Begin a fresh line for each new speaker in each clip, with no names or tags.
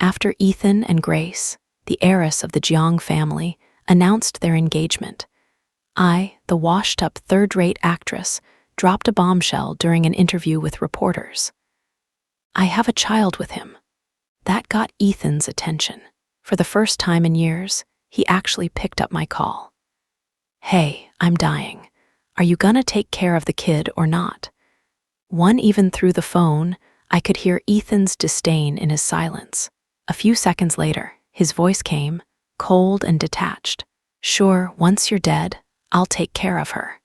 After Ethan and Grace, the heiress of the Jiang family, announced their engagement, I, the washed-up third-rate actress, dropped a bombshell during an interview with reporters. I have a child with him. That got Ethan's attention. For the first time in years, he actually picked up my call. Hey, I'm dying. Are you gonna take care of the kid or not? Even through the phone, I could hear Ethan's disdain in his silence. A few seconds later, his voice came, cold and detached. Sure, once you're dead, I'll take care of her.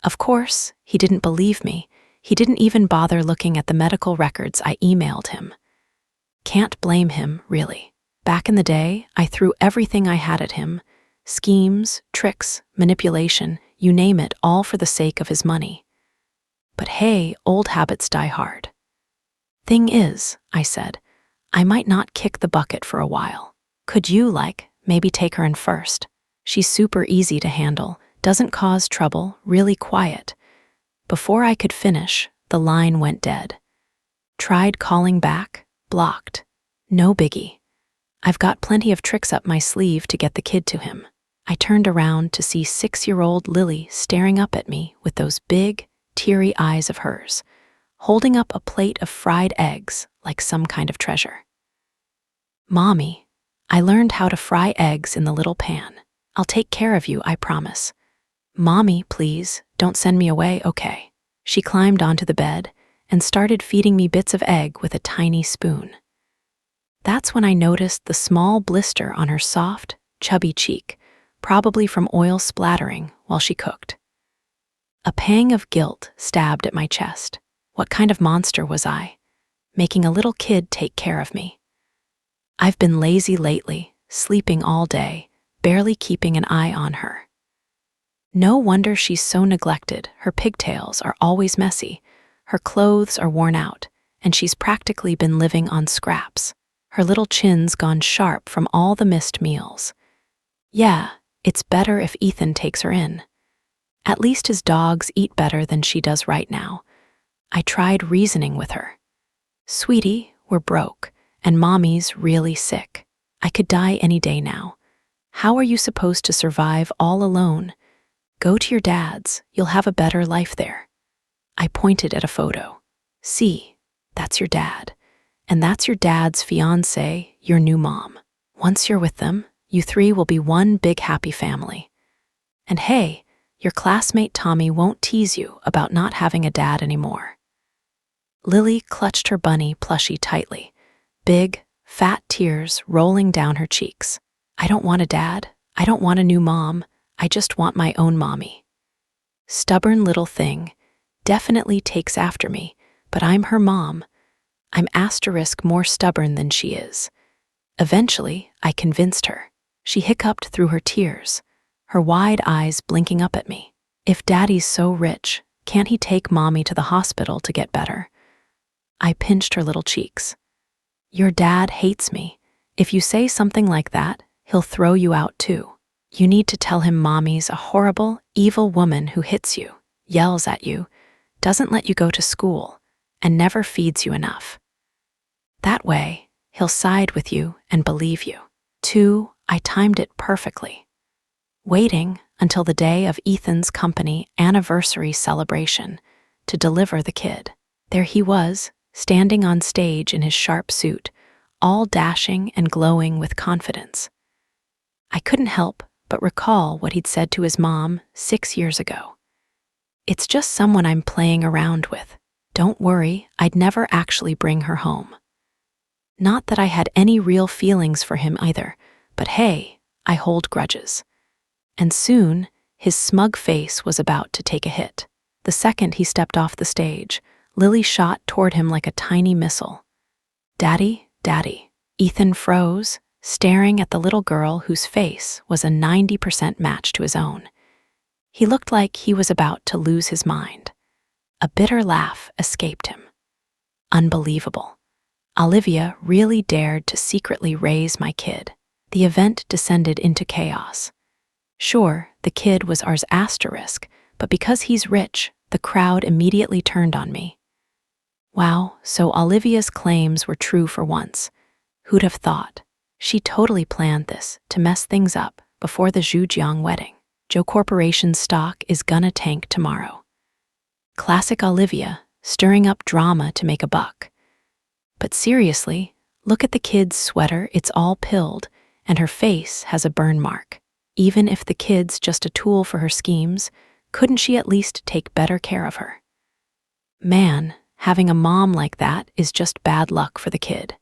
Of course, he didn't believe me. He didn't even bother looking at the medical records I emailed him. Can't blame him, really. Back in the day, I threw everything I had at him. Schemes, tricks, manipulation, you name it, all for the sake of his money. But hey, old habits die hard. Thing is, I said, I might not kick the bucket for a while. Could you, maybe take her in first? She's super easy to handle, doesn't cause trouble, really quiet. Before I could finish, the line went dead. Tried calling back, blocked. No biggie. I've got plenty of tricks up my sleeve to get the kid to him. I turned around to see 6-year-old Lily staring up at me with those big, teary eyes of hers, holding up a plate of fried eggs like some kind of treasure. Mommy, I learned how to fry eggs in the little pan. I'll take care of you, I promise. Mommy, please, don't send me away, okay? She climbed onto the bed and started feeding me bits of egg with a tiny spoon. That's when I noticed the small blister on her soft, chubby cheek, probably from oil splattering while she cooked. A pang of guilt stabbed at my chest. What kind of monster was I, making a little kid take care of me? I've been lazy lately, sleeping all day, barely keeping an eye on her. No wonder she's so neglected. Her pigtails are always messy, her clothes are worn out, and she's practically been living on scraps. Her little chin's gone sharp from all the missed meals. Yeah, it's better if Ethan takes her in. At least his dogs eat better than she does right now. I tried reasoning with her. Sweetie, we're broke, and Mommy's really sick. I could die any day now. How are you supposed to survive all alone? Go to your dad's, you'll have a better life there. I pointed at a photo. See, that's your dad. And that's your dad's fiancée, your new mom. Once you're with them, you three will be one big happy family. And hey, your classmate Tommy won't tease you about not having a dad anymore. Lily clutched her bunny plushie tightly, big, fat tears rolling down her cheeks. I don't want a dad. I don't want a new mom. I just want my own mommy. Stubborn little thing, definitely takes after me, but I'm her mom. I'm * more stubborn than she is. Eventually, I convinced her. She hiccuped through her tears, her wide eyes blinking up at me. If Daddy's so rich, can't he take Mommy to the hospital to get better? I pinched her little cheeks. Your dad hates me. If you say something like that, he'll throw you out too. You need to tell him Mommy's a horrible, evil woman who hits you, yells at you, doesn't let you go to school, and never feeds you enough. That way, he'll side with you and believe you. 2, I timed it perfectly. Waiting until the day of Ethan's company anniversary celebration to deliver the kid. There he was, standing on stage in his sharp suit, all dashing and glowing with confidence. I couldn't help but recall what he'd said to his mom 6 years ago. It's just someone I'm playing around with. Don't worry, I'd never actually bring her home. Not that I had any real feelings for him either, but hey, I hold grudges. And soon, his smug face was about to take a hit. The second he stepped off the stage, Lily shot toward him like a tiny missile. Daddy, Daddy. Ethan froze, staring at the little girl whose face was a 90% match to his own. He looked like he was about to lose his mind. A bitter laugh escaped him. Unbelievable. Olivia really dared to secretly raise my kid. The event descended into chaos. Sure, the kid was ours *, but because he's rich, the crowd immediately turned on me. Wow, so Olivia's claims were true for once. Who'd have thought? She totally planned this to mess things up before the Zhujiang wedding. Joe Corporation's stock is gonna tank tomorrow. Classic Olivia, stirring up drama to make a buck. But seriously, look at the kid's sweater, it's all pilled, and her face has a burn mark. Even if the kid's just a tool for her schemes, couldn't she at least take better care of her? Man, having a mom like that is just bad luck for the kid.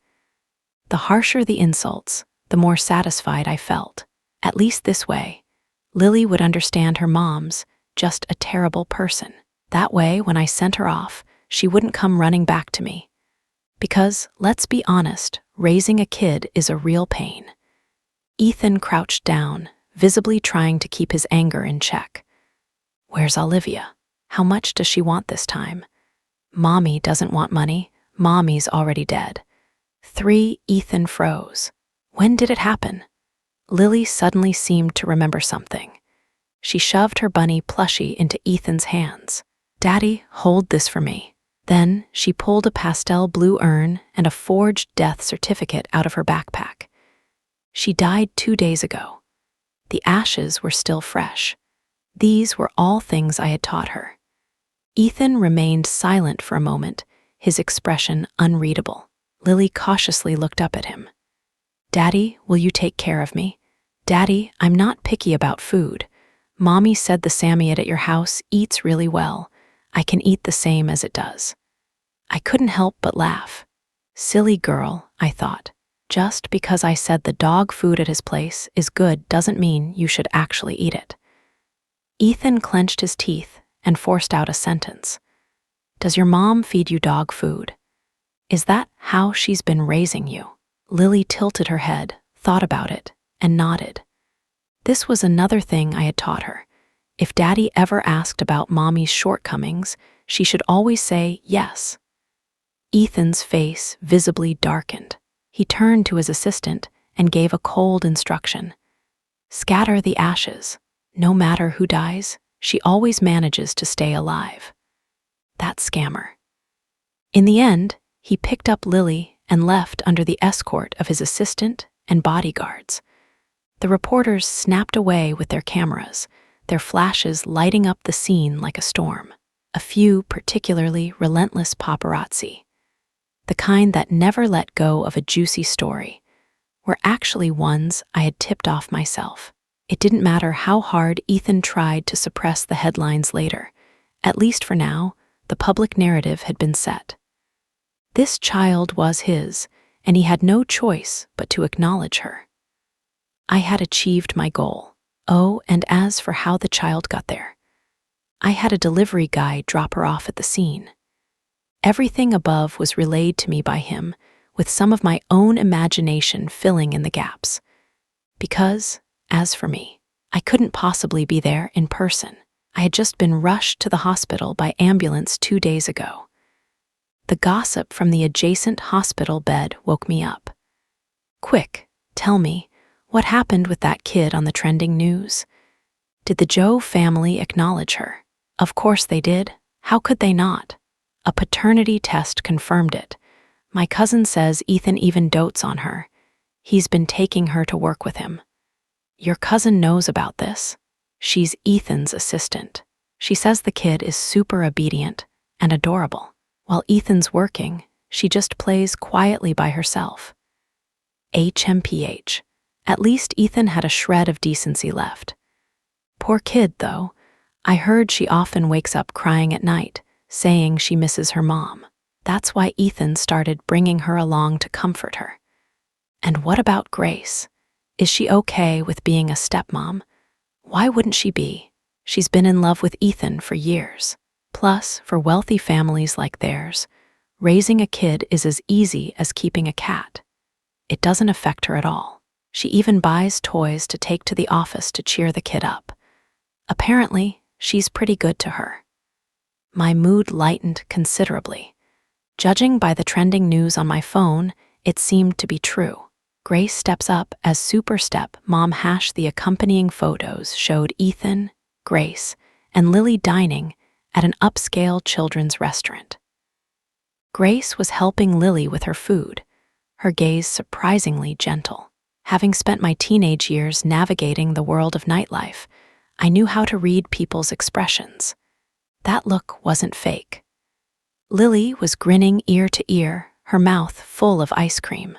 The harsher the insults, the more satisfied I felt. At least this way, Lily would understand her mom's just a terrible person. That way, when I sent her off, she wouldn't come running back to me. Because, let's be honest, raising a kid is a real pain. Ethan crouched down, visibly trying to keep his anger in check. Where's Olivia? How much does she want this time? Mommy doesn't want money. Mommy's already dead. 3. Ethan froze. When did it happen? Lily suddenly seemed to remember something. She shoved her bunny plushie into Ethan's hands. Daddy, hold this for me. Then she pulled a pastel blue urn and a forged death certificate out of her backpack. She died 2 days ago. The ashes were still fresh. These were all things I had taught her. Ethan remained silent for a moment, his expression unreadable. Lily cautiously looked up at him. Daddy, will you take care of me? Daddy, I'm not picky about food. Mommy said the Samoyed at your house eats really well. I can eat the same as it does. I couldn't help but laugh. Silly girl, I thought. Just because I said the dog food at his place is good doesn't mean you should actually eat it. Ethan clenched his teeth and forced out a sentence. Does your mom feed you dog food? Is that how she's been raising you? Lily tilted her head, thought about it, and nodded. This was another thing I had taught her. If Daddy ever asked about Mommy's shortcomings, she should always say yes. Ethan's face visibly darkened. He turned to his assistant and gave a cold instruction. Scatter the ashes. No matter who dies, she always manages to stay alive. That scammer. In the end, he picked up Lily and left under the escort of his assistant and bodyguards. The reporters snapped away with their cameras, their flashes lighting up the scene like a storm. A few particularly relentless paparazzi, the kind that never let go of a juicy story, were actually ones I had tipped off myself. It didn't matter how hard Ethan tried to suppress the headlines later. At least for now, the public narrative had been set. This child was his, and he had no choice but to acknowledge her. I had achieved my goal. Oh, and as for how the child got there, I had a delivery guy drop her off at the scene. Everything above was relayed to me by him, with some of my own imagination filling in the gaps. Because, as for me, I couldn't possibly be there in person. I had just been rushed to the hospital by ambulance 2 days ago. The gossip from the adjacent hospital bed woke me up. Quick, tell me, what happened with that kid on the trending news? Did the Joe family acknowledge her? Of course they did. How could they not? A paternity test confirmed it. My cousin says Ethan even dotes on her. He's been taking her to work with him. Your cousin knows about this. She's Ethan's assistant. She says the kid is super obedient and adorable. While Ethan's working, she just plays quietly by herself. HMPH. At least Ethan had a shred of decency left. Poor kid, though. I heard she often wakes up crying at night, saying she misses her mom. That's why Ethan started bringing her along to comfort her. And what about Grace? Is she okay with being a stepmom? Why wouldn't she be? She's been in love with Ethan for years. Plus, for wealthy families like theirs, raising a kid is as easy as keeping a cat. It doesn't affect her at all. She even buys toys to take to the office to cheer the kid up. Apparently, she's pretty good to her. My mood lightened considerably. Judging by the trending news on my phone, it seemed to be true. Grace steps up as Super Step Mom the accompanying photos showed Ethan, Grace, and Lily dining at an upscale children's restaurant. Grace was helping Lily with her food, her gaze surprisingly gentle. Having spent my teenage years navigating the world of nightlife, I knew how to read people's expressions. That look wasn't fake. Lily was grinning ear to ear, her mouth full of ice cream.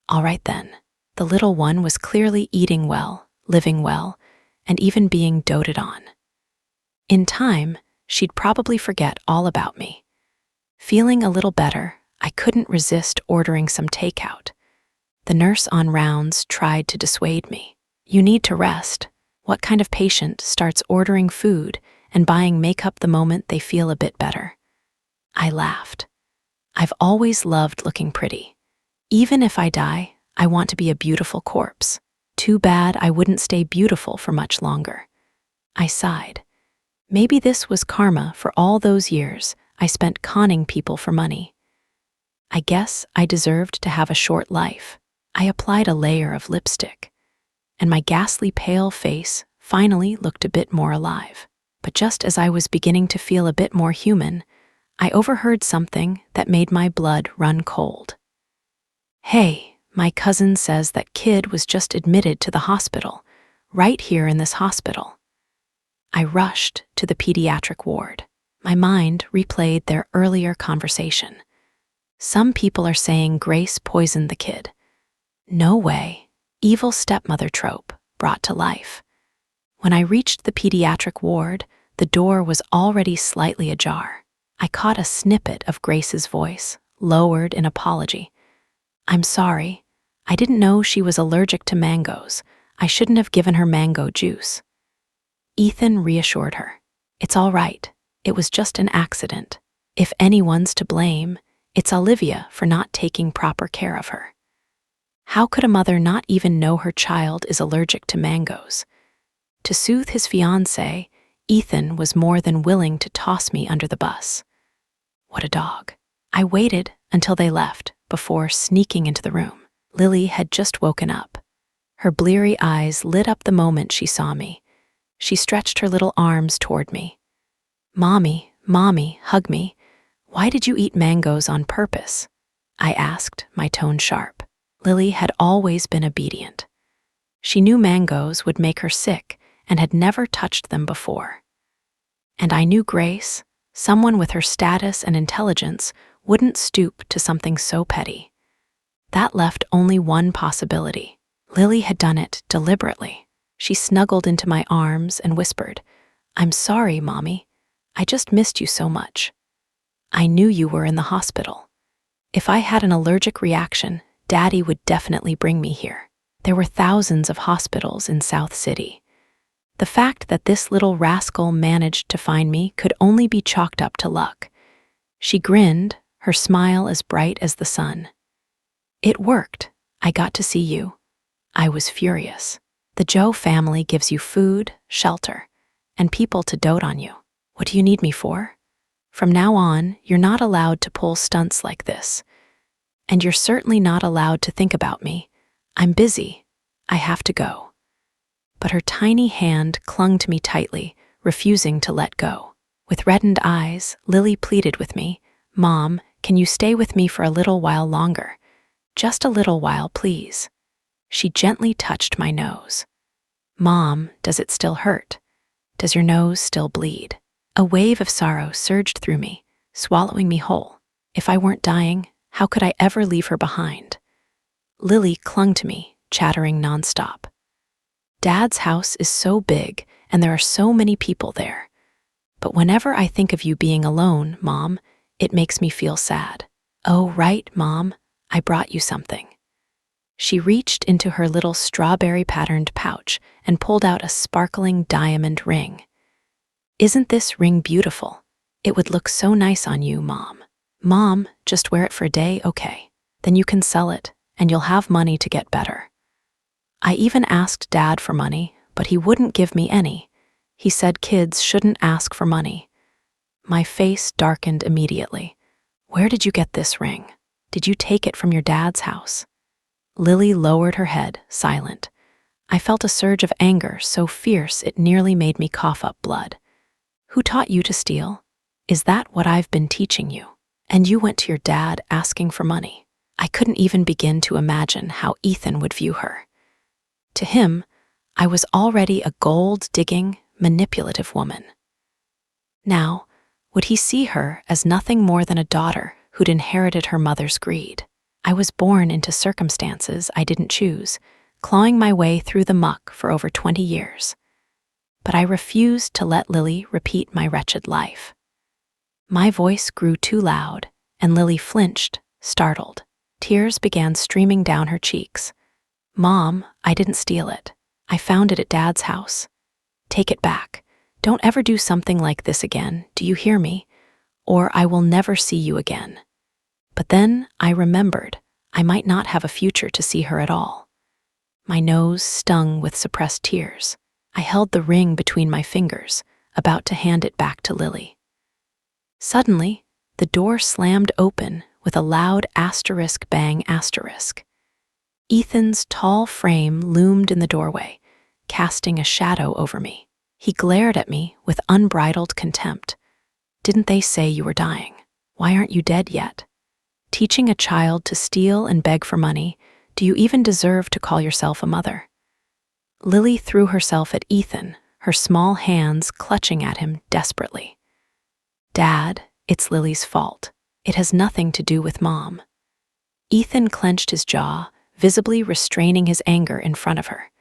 All right then, the little one was clearly eating well, living well, and even being doted on. In time, she'd probably forget all about me. Feeling a little better, I couldn't resist ordering some takeout. The nurse on rounds tried to dissuade me. You need to rest. What kind of patient starts ordering food and buying makeup the moment they feel a bit better? I laughed. I've always loved looking pretty. Even if I die, I want to be a beautiful corpse. Too bad I wouldn't stay beautiful for much longer. I sighed. Maybe this was karma for all those years I spent conning people for money. I guess I deserved to have a short life. I applied a layer of lipstick, and my ghastly pale face finally looked a bit more alive. But just as I was beginning to feel a bit more human, I overheard something that made my blood run cold. Hey, my cousin says that kid was just admitted to the hospital, right here in this hospital. I rushed to the pediatric ward. My mind replayed their earlier conversation. Some people are saying Grace poisoned the kid. No way. Evil stepmother trope brought to life. When I reached the pediatric ward, the door was already slightly ajar. I caught a snippet of Grace's voice, lowered in apology. I'm sorry. I didn't know she was allergic to mangoes. I shouldn't have given her mango juice. Ethan reassured her. It's all right. It was just an accident. If anyone's to blame, it's Olivia for not taking proper care of her. How could a mother not even know her child is allergic to mangoes? To soothe his fiancée, Ethan was more than willing to toss me under the bus. What a dog. I waited until they left before sneaking into the room. Lily had just woken up. Her bleary eyes lit up the moment she saw me. She stretched her little arms toward me. Mommy, hug me. Why did you eat mangoes on purpose? I asked, my tone sharp. Lily had always been obedient. She knew mangoes would make her sick and had never touched them before. And I knew Grace, someone with her status and intelligence, wouldn't stoop to something so petty. That left only one possibility. Lily had done it deliberately. She snuggled into my arms and whispered, I'm sorry, Mommy. I just missed you so much. I knew you were in the hospital. If I had an allergic reaction, Daddy would definitely bring me here. There were thousands of hospitals in South City. The fact that this little rascal managed to find me could only be chalked up to luck. She grinned, her smile as bright as the sun. It worked. I got to see you. I was furious. The Joe family gives you food, shelter, and people to dote on you. What do you need me for? From now on, you're not allowed to pull stunts like this. And you're certainly not allowed to think about me. I'm busy. I have to go. But her tiny hand clung to me tightly, refusing to let go. With reddened eyes, Lily pleaded with me, Mom, can you stay with me for a little while longer? Just a little while, please. She gently touched my nose. Mom, does it still hurt? Does your nose still bleed? A wave of sorrow surged through me, swallowing me whole. If I weren't dying, how could I ever leave her behind? Lily clung to me, chattering nonstop. Dad's house is so big, and there are so many people there. But whenever I think of you being alone, Mom, it makes me feel sad. Oh, right, Mom, I brought you something. She reached into her little strawberry-patterned pouch and pulled out a sparkling diamond ring. Isn't this ring beautiful? It would look so nice on you, Mom. Mom, just wear it for a day, okay? Then you can sell it, and you'll have money to get better. I even asked Dad for money, but he wouldn't give me any. He said kids shouldn't ask for money. My face darkened immediately. Where did you get this ring? Did you take it from your dad's house? Lily lowered her head, silent. I felt a surge of anger so fierce it nearly made me cough up blood. Who taught you to steal? Is that what I've been teaching you? And you went to your dad asking for money. I couldn't even begin to imagine how Ethan would view her. To him, I was already a gold-digging, manipulative woman. Now, would he see her as nothing more than a daughter who'd inherited her mother's greed? I was born into circumstances I didn't choose, clawing my way through the muck for over 20 years. But I refused to let Lily repeat my wretched life. My voice grew too loud, and Lily flinched, startled. Tears began streaming down her cheeks. "Mom, I didn't steal it. I found it at Dad's house. Take it back. Don't ever do something like this again, do you hear me? Or I will never see you again." But then I remembered I might not have a future to see her at all. My nose stung with suppressed tears. I held the ring between my fingers, about to hand it back to Lily. Suddenly, the door slammed open with a loud asterisk bang asterisk. Ethan's tall frame loomed in the doorway, casting a shadow over me. He glared at me with unbridled contempt. "Didn't they say you were dying? Why aren't you dead yet? Teaching a child to steal and beg for money, do you even deserve to call yourself a mother?" Lily threw herself at Ethan, her small hands clutching at him desperately. "Dad, it's Lily's fault. It has nothing to do with Mom." Ethan clenched his jaw, visibly restraining his anger in front of her.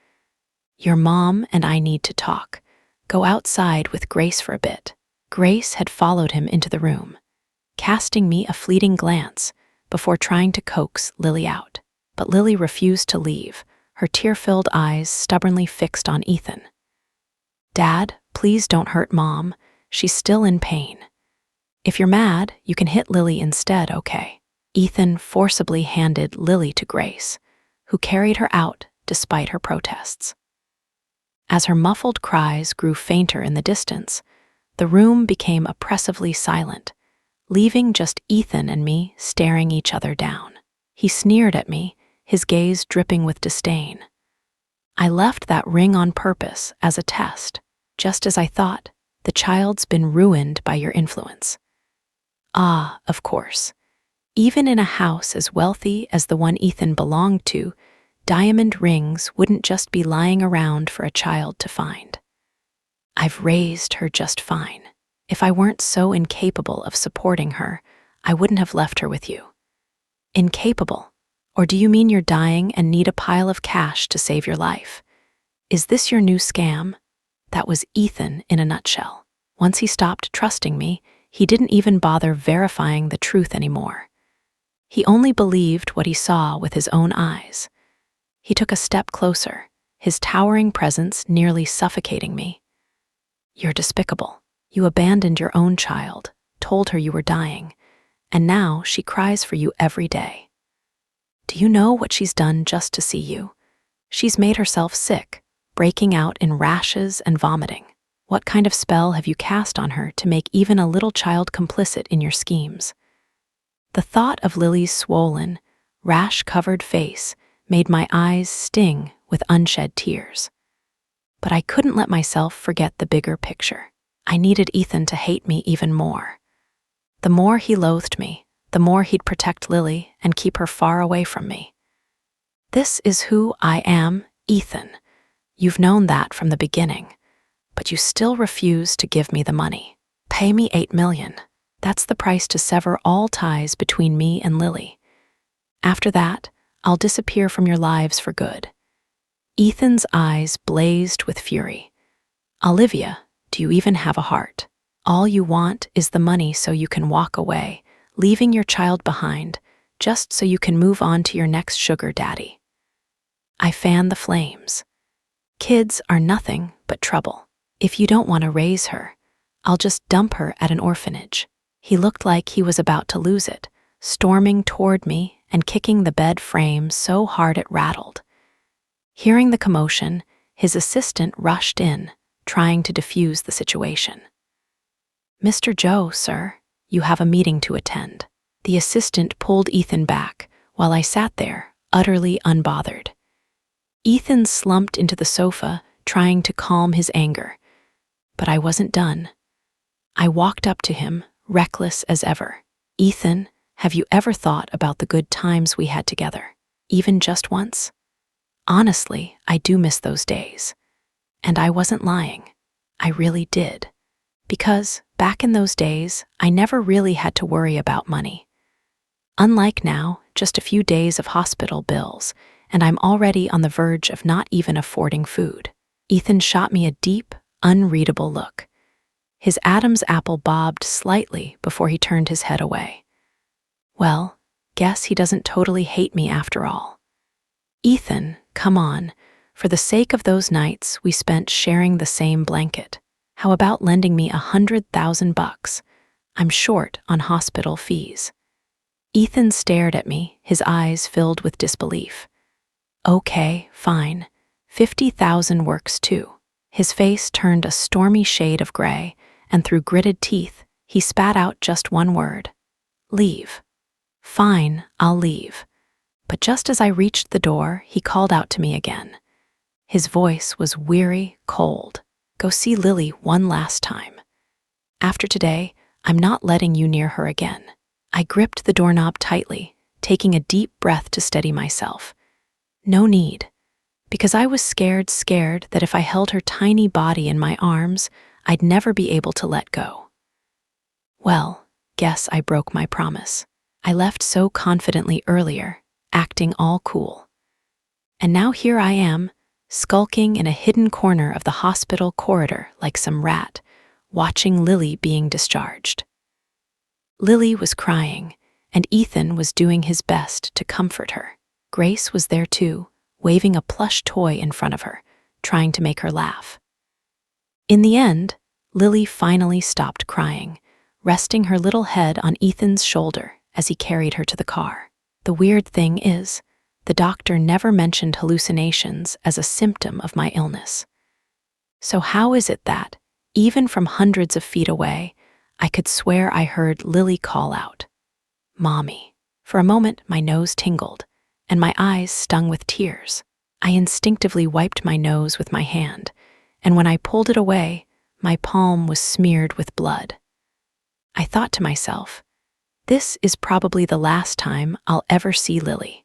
"Your mom and I need to talk. Go outside with Grace for a bit." Grace had followed him into the room, casting me a fleeting glance before trying to coax Lily out. But Lily refused to leave, her tear-filled eyes stubbornly fixed on Ethan. "Dad, please don't hurt Mom. She's still in pain. If you're mad, you can hit Lily instead, okay?" Ethan forcibly handed Lily to Grace, who carried her out despite her protests. As her muffled cries grew fainter in the distance, the room became oppressively silent, leaving just Ethan and me staring each other down. He sneered at me, his gaze dripping with disdain. "I left that ring on purpose as a test. Just as I thought, the child's been ruined by your influence." Ah, of course. Even in a house as wealthy as the one Ethan belonged to, diamond rings wouldn't just be lying around for a child to find. I've raised her just fine. If I weren't so incapable of supporting her, I wouldn't have left her with you. Incapable? Or do you mean you're dying and need a pile of cash to save your life? Is this your new scam? That was Ethan in a nutshell. Once he stopped trusting me, he didn't even bother verifying the truth anymore. He only believed what he saw with his own eyes. He took a step closer, his towering presence nearly suffocating me. "You're despicable. You abandoned your own child, told her you were dying, and now she cries for you every day. Do you know what she's done just to see you? She's made herself sick, breaking out in rashes and vomiting. What kind of spell have you cast on her to make even a little child complicit in your schemes?" The thought of Lily's swollen, rash-covered face made my eyes sting with unshed tears. But I couldn't let myself forget the bigger picture. I needed Ethan to hate me even more. The more he loathed me, the more he'd protect Lily and keep her far away from me. "This is who I am, Ethan. You've known that from the beginning, but you still refuse to give me the money. Pay me $8 million. That's the price to sever all ties between me and Lily. After that, I'll disappear from your lives for good." Ethan's eyes blazed with fury. "Olivia, do you even have a heart? All you want is the money so you can walk away, leaving your child behind, just so you can move on to your next sugar daddy." I fanned the flames. "Kids are nothing but trouble. If you don't want to raise her, I'll just dump her at an orphanage." He looked like he was about to lose it, storming toward me and kicking the bed frame so hard it rattled. Hearing the commotion, his assistant rushed in, trying to defuse the situation. "Mr. Joe, sir, you have a meeting to attend." The assistant pulled Ethan back while I sat there, utterly unbothered. Ethan slumped into the sofa, trying to calm his anger. But I wasn't done. I walked up to him, reckless as ever. "Ethan, Have you ever thought about the good times we had together, even just once? Honestly, I do miss those days. And I wasn't lying. I really did. Because, back in those days, I never really had to worry about money. Unlike now, just a few days of hospital bills, and I'm already on the verge of not even affording food. Ethan shot me a deep, unreadable look. His Adam's apple bobbed slightly before he turned his head away. Well, guess he doesn't totally hate me after all. Ethan, come on. For the sake of those nights we spent sharing the same blanket, how about lending me $100,000? I'm short on hospital fees. Ethan stared at me, his eyes filled with disbelief. Okay, fine. 50,000 works too. His face turned a stormy shade of gray, and through gritted teeth, he spat out just one word. Leave. Fine, I'll leave. But just as I reached the door, he called out to me again. His voice was weary, cold. Go see Lily one last time. After today, I'm not letting you near her again. I gripped the doorknob tightly, taking a deep breath to steady myself. No need. Because I was scared that if I held her tiny body in my arms, I'd never be able to let go. Well, guess I broke my promise. I left so confidently earlier, acting all cool. And now here I am, skulking in a hidden corner of the hospital corridor like some rat, watching Lily being discharged. Lily was crying, and Ethan was doing his best to comfort her. Grace was there too, waving a plush toy in front of her, trying to make her laugh. In the end, Lily finally stopped crying, resting her little head on Ethan's shoulder as he carried her to the car. The weird thing is, the doctor never mentioned hallucinations as a symptom of my illness. So how is it that, even from hundreds of feet away, I could swear I heard Lily call out, "Mommy." For a moment, my nose tingled, and my eyes stung with tears. I instinctively wiped my nose with my hand, and when I pulled it away, my palm was smeared with blood. I thought to myself, this is probably the last time I'll ever see Lily.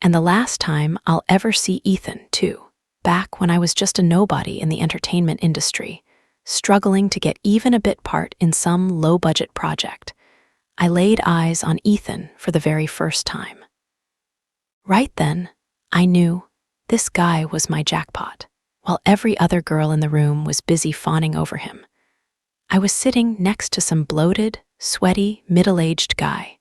And the last time I'll ever see Ethan, too. Back when I was just a nobody in the entertainment industry, struggling to get even a bit part in some low-budget project, I laid eyes on Ethan for the very first time. Right then, I knew this guy was my jackpot, while every other girl in the room was busy fawning over him. I was sitting next to some bloated, sweaty, middle-aged guy,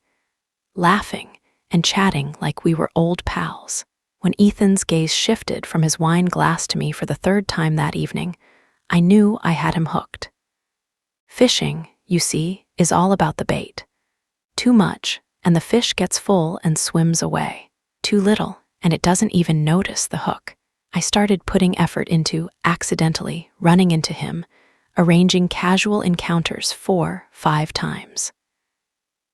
laughing and chatting like we were old pals. When Ethan's gaze shifted from his wine glass to me for the third time that evening, I knew I had him hooked. Fishing, you see, is all about the bait. Too much, and the fish gets full and swims away. Too little, and it doesn't even notice the hook. I started putting effort into accidentally running into him, arranging casual encounters 4-5 times.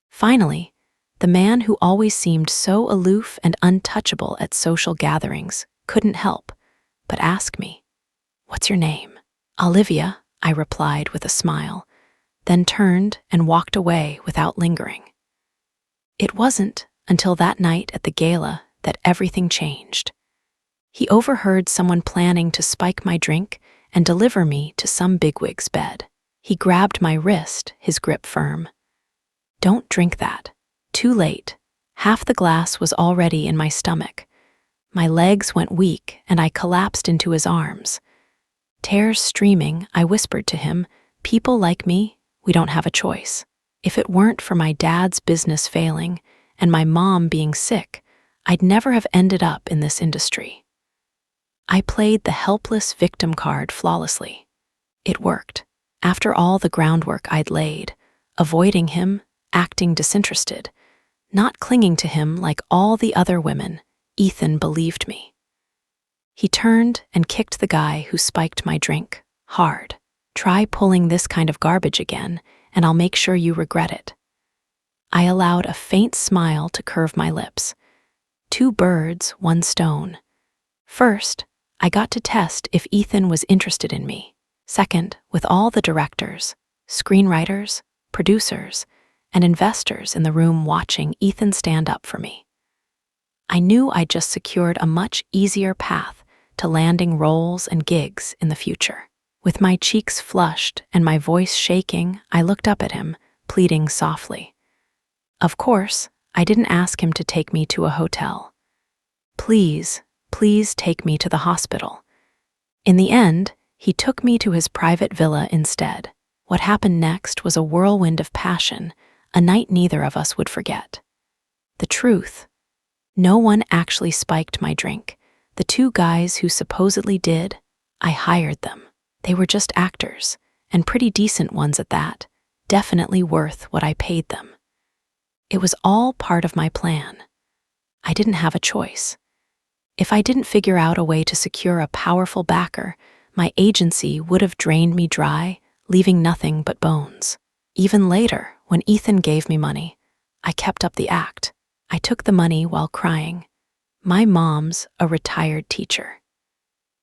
Finally, the man who always seemed so aloof and untouchable at social gatherings couldn't help but ask me, "What's your name?" "Olivia," I replied with a smile, then turned and walked away without lingering. It wasn't until that night at the gala that everything changed. He overheard someone planning to spike my drink and deliver me to some bigwig's bed. He grabbed my wrist, his grip firm. "Don't drink that. Too late." Half the glass was already in my stomach. My legs went weak and I collapsed into his arms. Tears streaming, I whispered to him, "People like me, we don't have a choice. If it weren't for my dad's business failing and my mom being sick, I'd never have ended up in this industry." I played the helpless victim card flawlessly. It worked. After all the groundwork I'd laid, avoiding him, acting disinterested, not clinging to him like all the other women, Ethan believed me. He turned and kicked the guy who spiked my drink, hard. "Try pulling this kind of garbage again, and I'll make sure you regret it." I allowed a faint smile to curve my lips. 2 birds, 1 stone. First, I got to test if Ethan was interested in me. Second, with all the directors, screenwriters, producers, and investors in the room watching Ethan stand up for me. I knew I'd just secured a much easier path to landing roles and gigs in the future. With my cheeks flushed and my voice shaking, I looked up at him, pleading softly. Of course, I didn't ask him to take me to a hotel. Please, please take me to the hospital. In the end, he took me to his private villa instead. What happened next was a whirlwind of passion, a night neither of us would forget. The truth: no one actually spiked my drink. The two guys who supposedly did, I hired them. They were just actors, and pretty decent ones at that, definitely worth what I paid them. It was all part of my plan. I didn't have a choice. If I didn't figure out a way to secure a powerful backer, my agency would have drained me dry, leaving nothing but bones. Even later, when Ethan gave me money, I kept up the act. I took the money while crying. My mom's a retired teacher.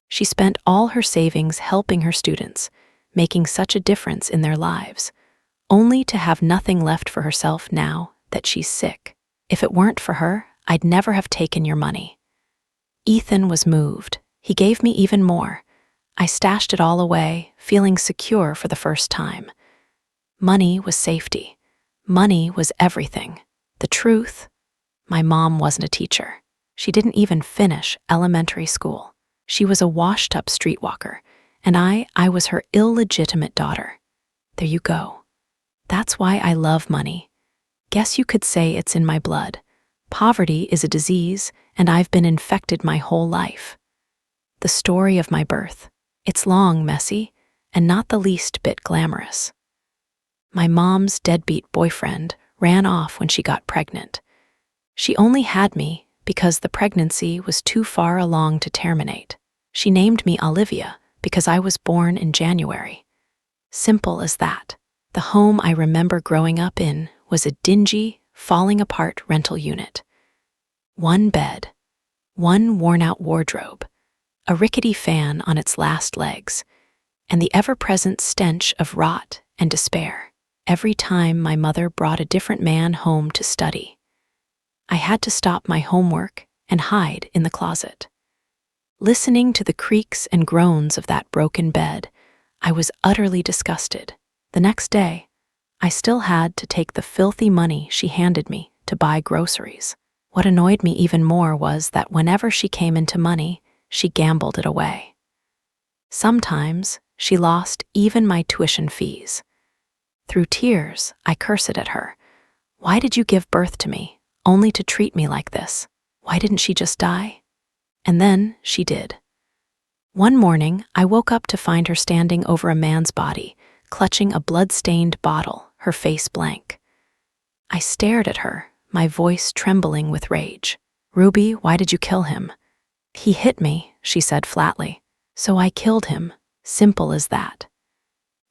She spent all her savings helping her students, making such a difference in their lives, only to have nothing left for herself now that she's sick. If it weren't for her, I'd never have taken your money. Ethan was moved. He gave me even more. I stashed it all away, feeling secure for the first time. Money was safety. Money was everything. The truth: my mom wasn't a teacher. She didn't even finish elementary school. She was a washed-up streetwalker, and I was her illegitimate daughter. There you go. That's why I love money. Guess you could say it's in my blood. Poverty is a disease, and I've been infected my whole life. The story of my birth. It's long, messy, and not the least bit glamorous. My mom's deadbeat boyfriend ran off when she got pregnant. She only had me because the pregnancy was too far along to terminate. She named me Olivia because I was born in January. Simple as that. The home I remember growing up in was a dingy, falling-apart rental unit. One bed, one worn-out wardrobe, a rickety fan on its last legs, and the ever-present stench of rot and despair every time my mother brought a different man home to study. I had to stop my homework and hide in the closet. Listening to the creaks and groans of that broken bed, I was utterly disgusted. The next day, I still had to take the filthy money she handed me to buy groceries. What annoyed me even more was that whenever she came into money, she gambled it away. Sometimes, she lost even my tuition fees. Through tears, I cursed at her. Why did you give birth to me, only to treat me like this? Why didn't she just die? And then she did. One morning, I woke up to find her standing over a man's body, clutching a blood-stained bottle, her face blank. I stared at her, my voice trembling with rage. Ruby, why did you kill him? He hit me, she said flatly. So I killed him. Simple as that.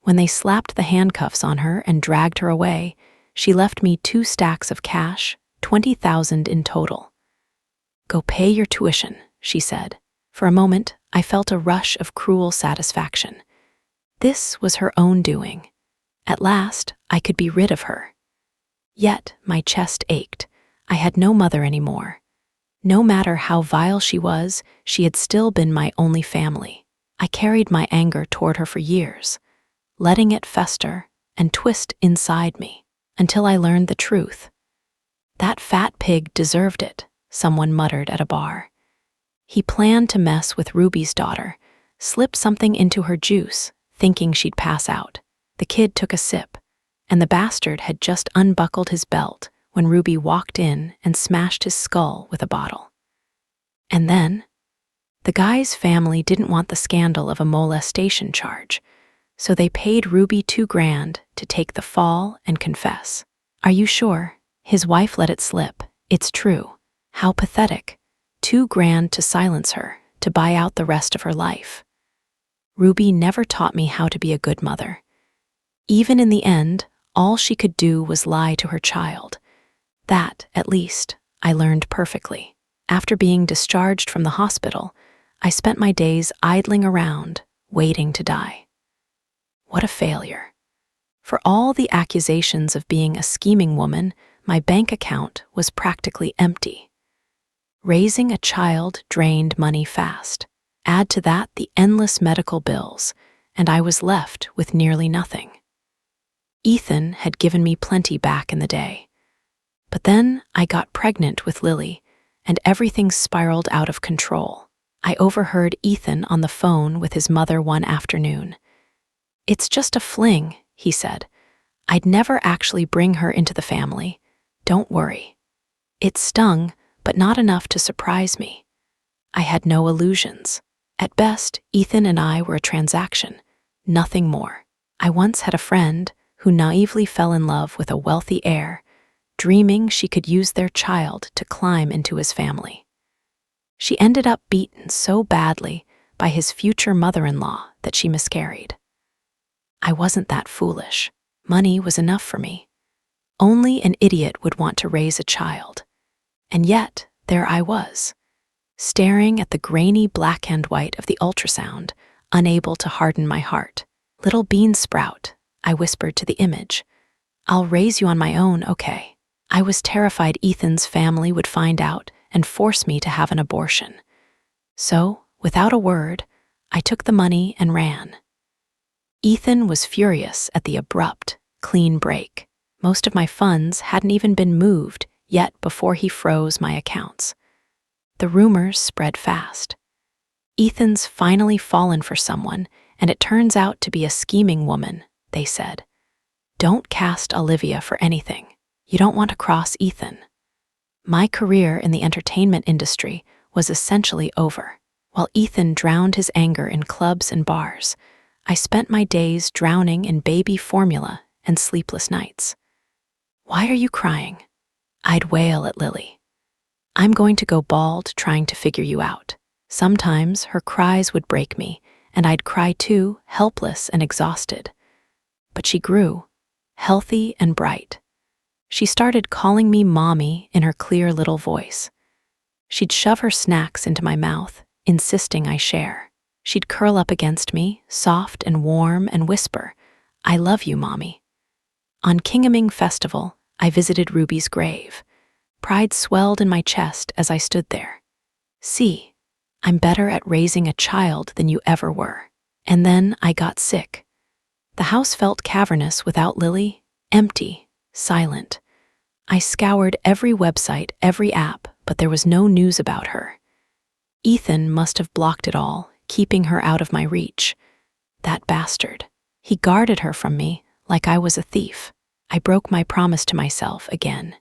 When they slapped the handcuffs on her and dragged her away, she left me 2 stacks of cash, $20,000 in total. Go pay your tuition, she said. For a moment, I felt a rush of cruel satisfaction. This was her own doing. At last, I could be rid of her. Yet, my chest ached. I had no mother anymore. No matter how vile she was, she had still been my only family. I carried my anger toward her for years, letting it fester and twist inside me, until I learned the truth. That fat pig deserved it, someone muttered at a bar. He planned to mess with Ruby's daughter, slip something into her juice, thinking she'd pass out. The kid took a sip, and the bastard had just unbuckled his belt when Ruby walked in and smashed his skull with a bottle. And then, the guy's family didn't want the scandal of a molestation charge, so they paid Ruby $2,000 to take the fall and confess. Are you sure? His wife let it slip. It's true. How pathetic. $2,000 to silence her, to buy out the rest of her life. Ruby never taught me how to be a good mother. Even in the end, all she could do was lie to her child. That, at least, I learned perfectly. After being discharged from the hospital, I spent my days idling around, waiting to die. What a failure. For all the accusations of being a scheming woman, my bank account was practically empty. Raising a child drained money fast. Add to that the endless medical bills, and I was left with nearly nothing. Ethan had given me plenty back in the day. But then I got pregnant with Lily, and everything spiraled out of control. I overheard Ethan on the phone with his mother one afternoon. "It's just a fling," he said. "I'd never actually bring her into the family. Don't worry." It stung, but not enough to surprise me. I had no illusions. At best, Ethan and I were a transaction, nothing more. I once had a friend who naively fell in love with a wealthy heir, dreaming she could use their child to climb into his family. She ended up beaten so badly by his future mother-in-law that she miscarried. I wasn't that foolish. Money was enough for me. Only an idiot would want to raise a child. And yet, there I was, staring at the grainy black and white of the ultrasound, unable to harden my heart. "Little bean sprout," I whispered to the image. "I'll raise you on my own, okay?" I was terrified Ethan's family would find out and force me to have an abortion. So, without a word, I took the money and ran. Ethan was furious at the abrupt, clean break. Most of my funds hadn't even been moved yet before he froze my accounts. The rumors spread fast. "Ethan's finally fallen for someone, and it turns out to be a scheming woman," they said. "Don't cast Olivia for anything. You don't want to cross Ethan." My career in the entertainment industry was essentially over. While Ethan drowned his anger in clubs and bars, I spent my days drowning in baby formula and sleepless nights. "Why are you crying?" I'd wail at Lily. "I'm going to go bald trying to figure you out." Sometimes her cries would break me, and I'd cry too, helpless and exhausted. But she grew, healthy and bright. She started calling me Mommy in her clear little voice. She'd shove her snacks into my mouth, insisting I share. She'd curl up against me, soft and warm, and whisper, "I love you, Mommy." On Kingaming Festival, I visited Ruby's grave. Pride swelled in my chest as I stood there. "See, I'm better at raising a child than you ever were." And then I got sick. The house felt cavernous without Lily, empty, silent. I scoured every website, every app, but there was no news about her. Ethan must have blocked it all, keeping her out of my reach. That bastard. He guarded her from me like I was a thief. I broke my promise to myself again.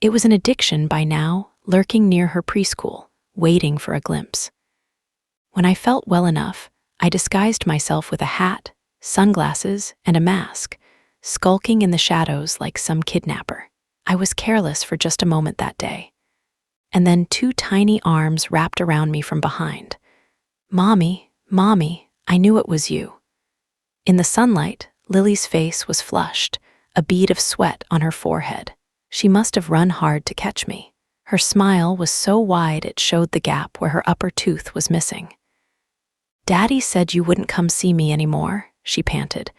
It was an addiction by now, lurking near her preschool, waiting for a glimpse. When I felt well enough, I disguised myself with a hat, sunglasses, and a mask, skulking in the shadows like some kidnapper. I was careless for just a moment that day. And then 2 tiny arms wrapped around me from behind. "Mommy, Mommy, I knew it was you." In the sunlight, Lily's face was flushed, a bead of sweat on her forehead. She must have run hard to catch me. Her smile was so wide it showed the gap where her upper tooth was missing. "Daddy said you wouldn't come see me anymore," she panted,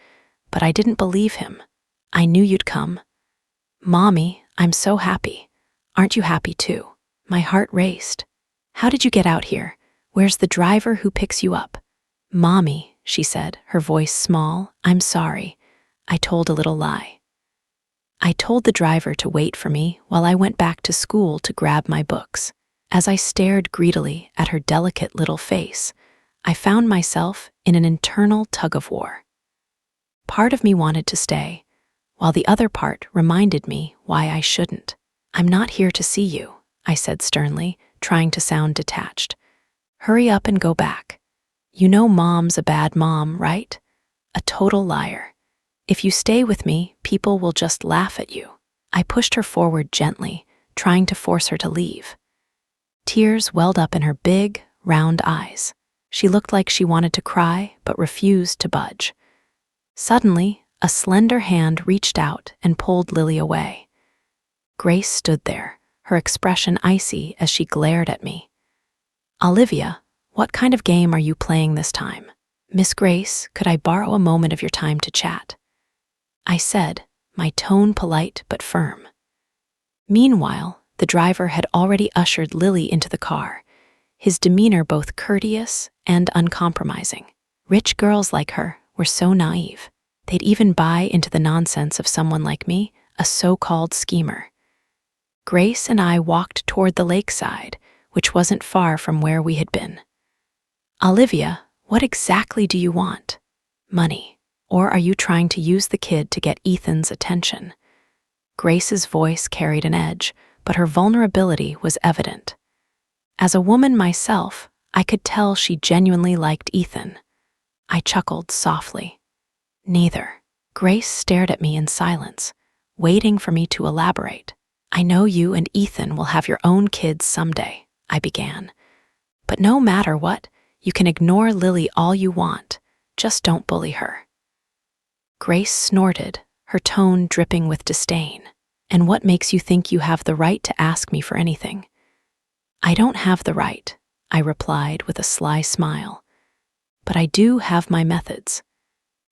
"but I didn't believe him. I knew you'd come." "Mommy, I'm so happy. Aren't you happy too?" My heart raced. "How did you get out here? Where's the driver who picks you up?" "Mommy," she said, her voice small, "I'm sorry. I told a little lie." I told the driver to wait for me while I went back to school to grab my books. As I stared greedily at her delicate little face, I found myself in an internal tug-of-war. Part of me wanted to stay, while the other part reminded me why I shouldn't. "I'm not here to see you," I said sternly, trying to sound detached. "Hurry up and go back. You know Mom's a bad mom, right? A total liar. If you stay with me, people will just laugh at you." I pushed her forward gently, trying to force her to leave. Tears welled up in her big, round eyes. She looked like she wanted to cry, but refused to budge. Suddenly, a slender hand reached out and pulled Lily away. Grace stood there, her expression icy as she glared at me. "Olivia, what kind of game are you playing this time? Miss Grace, could I borrow a moment of your time to chat?" I said, my tone polite but firm. Meanwhile, the driver had already ushered Lily into the car, his demeanor both courteous and uncompromising. Rich girls like her were so naive. They'd even buy into the nonsense of someone like me, a so-called schemer. Grace and I walked toward the lakeside, which wasn't far from where we had been. Olivia, what exactly do you want? Money? Or are you trying to use the kid to get Ethan's attention? Grace's voice carried an edge, but her vulnerability was evident. As a woman myself, I could tell she genuinely liked Ethan. I chuckled softly. Neither. Grace stared at me in silence, waiting for me to elaborate. I know you and Ethan will have your own kids someday, I began. But no matter what, you can ignore Lily all you want. Just don't bully her. Grace snorted, her tone dripping with disdain. And what makes you think you have the right to ask me for anything? I don't have the right, I replied with a sly smile. But I do have my methods.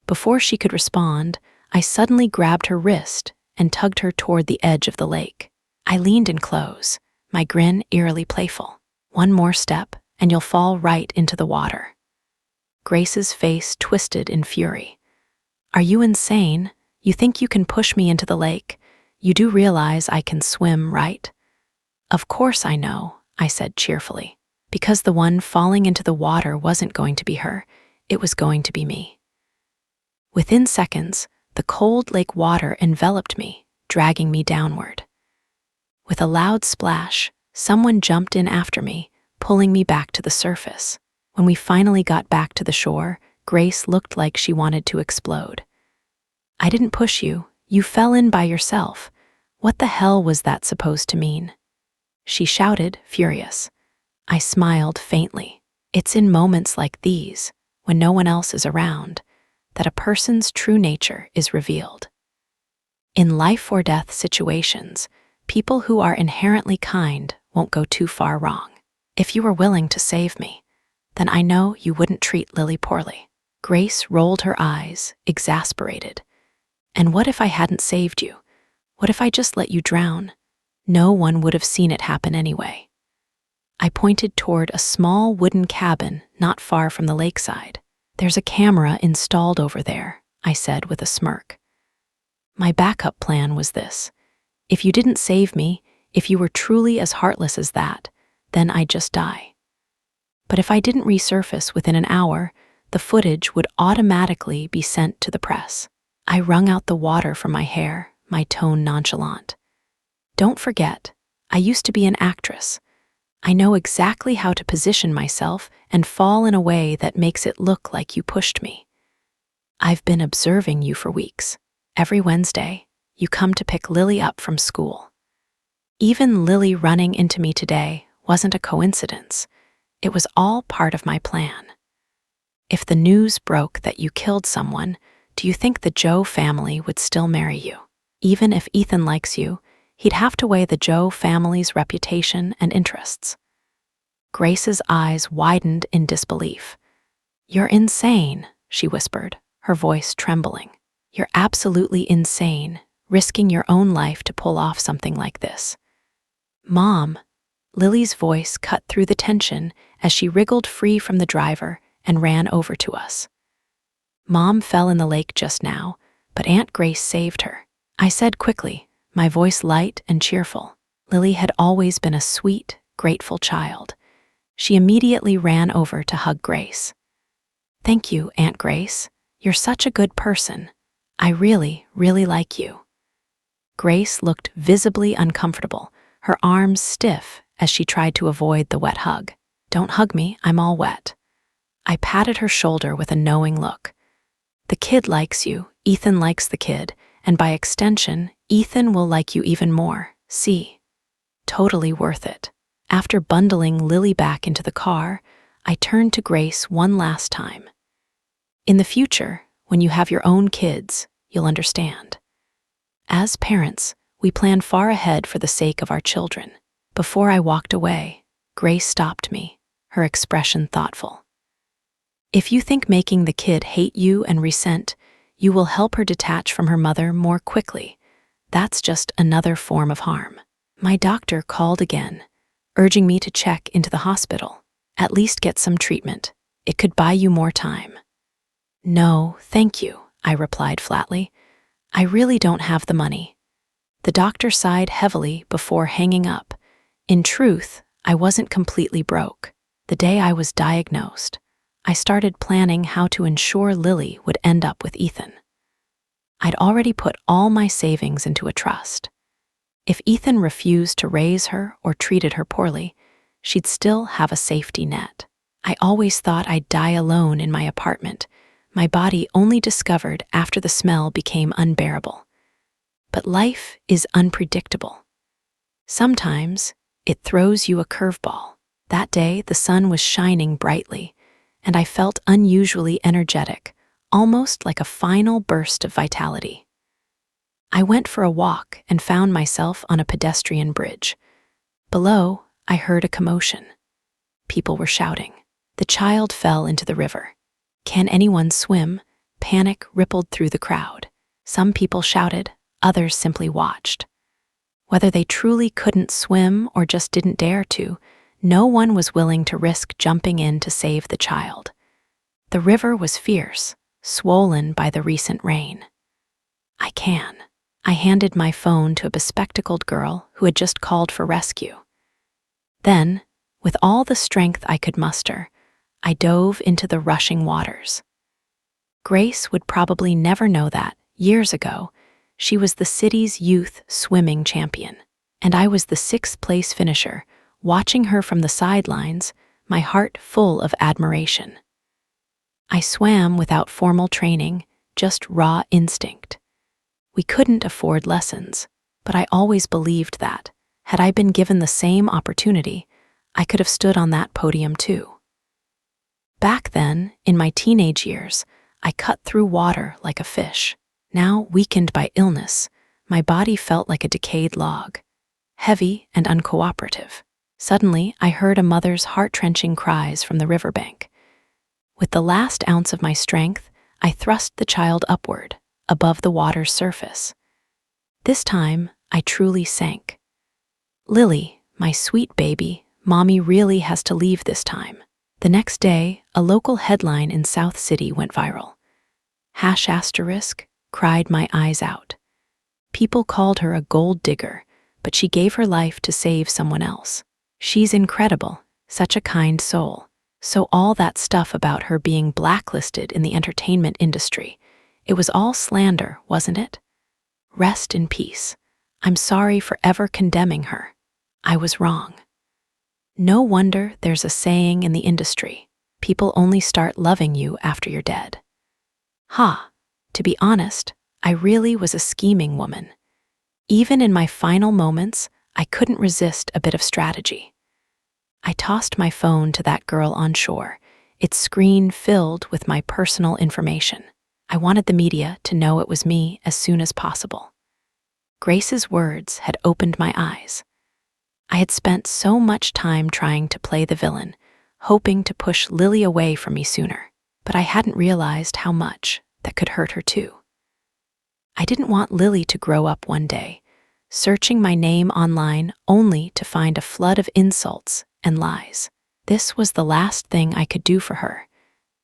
Before she could respond, I suddenly grabbed her wrist and tugged her toward the edge of the lake. I leaned in close, my grin eerily playful. One more step, and you'll fall right into the water. Grace's face twisted in fury. Are you insane? You think you can push me into the lake? You do realize I can swim, right? Of course I know, I said cheerfully, because the one falling into the water wasn't going to be her, it was going to be me. Within seconds, the cold lake water enveloped me, dragging me downward. With a loud splash, someone jumped in after me, pulling me back to the surface. When we finally got back to the shore, Grace looked like she wanted to explode. I didn't push you, you fell in by yourself. What the hell was that supposed to mean? She shouted, furious. I smiled faintly. It's in moments like these, when no one else is around, that a person's true nature is revealed. In life or death situations, people who are inherently kind won't go too far wrong. If you were willing to save me, then I know you wouldn't treat Lily poorly. Grace rolled her eyes, exasperated. And what if I hadn't saved you? What if I just let you drown? No one would have seen it happen anyway. I pointed toward a small wooden cabin not far from the lakeside. There's a camera installed over there, I said with a smirk. My backup plan was this. If you didn't save me, if you were truly as heartless as that, then I'd just die. But if I didn't resurface within an hour, the footage would automatically be sent to the press. I wrung out the water from my hair, my tone nonchalant. Don't forget, I used to be an actress. I know exactly how to position myself and fall in a way that makes it look like you pushed me. I've been observing you for weeks. Every Wednesday, you come to pick Lily up from school. Even Lily running into me today wasn't a coincidence. It was all part of my plan. If the news broke that you killed someone, do you think the Joe family would still marry you? Even if Ethan likes you, he'd have to weigh the Joe family's reputation and interests. Grace's eyes widened in disbelief. You're insane, she whispered, her voice trembling. You're absolutely insane, risking your own life to pull off something like this. Mom, Lily's voice cut through the tension as she wriggled free from the driver and ran over to us. Mom fell in the lake just now, but Aunt Grace saved her. I said quickly, my voice light and cheerful. Lily had always been a sweet, grateful child. She immediately ran over to hug Grace. Thank you, Aunt Grace. You're such a good person. I really, really like you. Grace looked visibly uncomfortable, her arms stiff as she tried to avoid the wet hug. Don't hug me, I'm all wet. I patted her shoulder with a knowing look. The kid likes you, Ethan likes the kid, and by extension, Ethan will like you even more. See? Totally worth it. After bundling Lily back into the car, I turned to Grace one last time. In the future, when you have your own kids, you'll understand. As parents, we plan far ahead for the sake of our children. Before I walked away, Grace stopped me, her expression thoughtful. If you think making the kid hate you and resent, you will help her detach from her mother more quickly. That's just another form of harm. My doctor called again, urging me to check into the hospital. At least get some treatment. It could buy you more time. No, thank you, I replied flatly. I really don't have the money. The doctor sighed heavily before hanging up. In truth, I wasn't completely broke. The day I was diagnosed, I started planning how to ensure Lily would end up with Ethan. I'd already put all my savings into a trust. If Ethan refused to raise her or treated her poorly, she'd still have a safety net. I always thought I'd die alone in my apartment, my body only discovered after the smell became unbearable. But life is unpredictable. Sometimes it throws you a curveball. That day, the sun was shining brightly, and I felt unusually energetic, almost like a final burst of vitality. I went for a walk and found myself on a pedestrian bridge. Below, I heard a commotion. People were shouting. The child fell into the river. Can anyone swim? Panic rippled through the crowd. Some people shouted, others simply watched. Whether they truly couldn't swim or just didn't dare to, no one was willing to risk jumping in to save the child. The river was fierce, swollen by the recent rain. I handed my phone to a bespectacled girl who had just called for rescue. Then, with all the strength I could muster, I dove into the rushing waters. Grace would probably never know that, years ago, she was the city's youth swimming champion, and I was the sixth-place finisher, watching her from the sidelines, my heart full of admiration. I swam without formal training, just raw instinct. We couldn't afford lessons, but I always believed that, had I been given the same opportunity, I could have stood on that podium too. Back then, in my teenage years, I cut through water like a fish. Now, weakened by illness, my body felt like a decayed log, heavy and uncooperative. Suddenly, I heard a mother's heart-wrenching cries from the riverbank. With the last ounce of my strength, I thrust the child upward, above the water's surface. This time, I truly sank. Lily, my sweet baby, Mommy really has to leave this time. The next day, a local headline in South City went viral. **, cried my eyes out. People called her a gold digger, but she gave her life to save someone else. She's incredible, such a kind soul. So all that stuff about her being blacklisted in the entertainment industry, it was all slander, wasn't it? Rest in peace. I'm sorry for ever condemning her. I was wrong. No wonder there's a saying in the industry, people only start loving you after you're dead. To be honest, I really was a scheming woman. Even in my final moments, I couldn't resist a bit of strategy. I tossed my phone to that girl on shore, its screen filled with my personal information. I wanted the media to know it was me as soon as possible. Grace's words had opened my eyes. I had spent so much time trying to play the villain, hoping to push Lily away from me sooner, but I hadn't realized how much that could hurt her too. I didn't want Lily to grow up one day, searching my name online only to find a flood of insults and lies. This was the last thing I could do for her,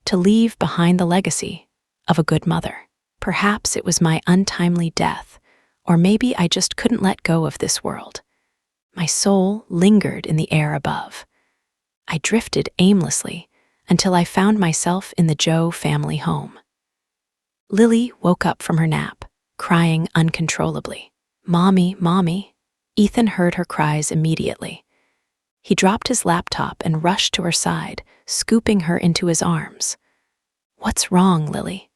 to leave behind the legacy of a good mother. Perhaps it was my untimely death, or maybe I just couldn't let go of this world. My soul lingered in the air above. I drifted aimlessly until I found myself in the Joe family home. Lily woke up from her nap, crying uncontrollably. "Mommy, Mommy." Ethan heard her cries immediately. He dropped his laptop and rushed to her side, scooping her into his arms. "What's wrong, Lily?"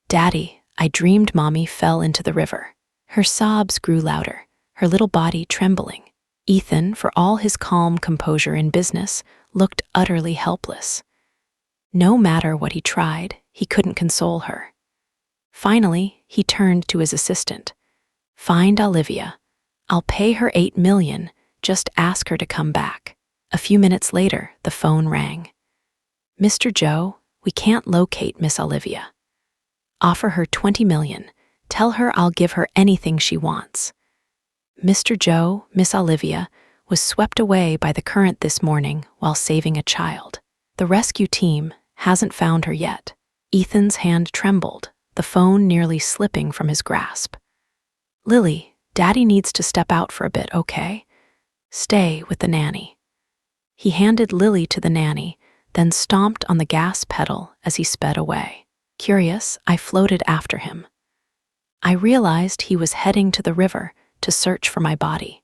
"Daddy, I dreamed Mommy fell into the river." Her sobs grew louder, her little body trembling. Ethan, for all his calm composure in business, looked utterly helpless. No matter what he tried, he couldn't console her. Finally, he turned to his assistant. "Find Olivia. I'll pay her $8 million, just ask her to come back." A few minutes later, the phone rang. "Mr. Joe, we can't locate Miss Olivia." Offer her 20 million. Tell her I'll give her anything she wants. Mr. Joe, Miss Olivia, was swept away by the current this morning while saving a child. The rescue team hasn't found her yet. Ethan's hand trembled, the phone nearly slipping from his grasp. Lily, Daddy needs to step out for a bit, okay? Stay with the nanny. He handed Lily to the nanny, then stomped on the gas pedal as he sped away. Curious, I floated after him. I realized he was heading to the river to search for my body.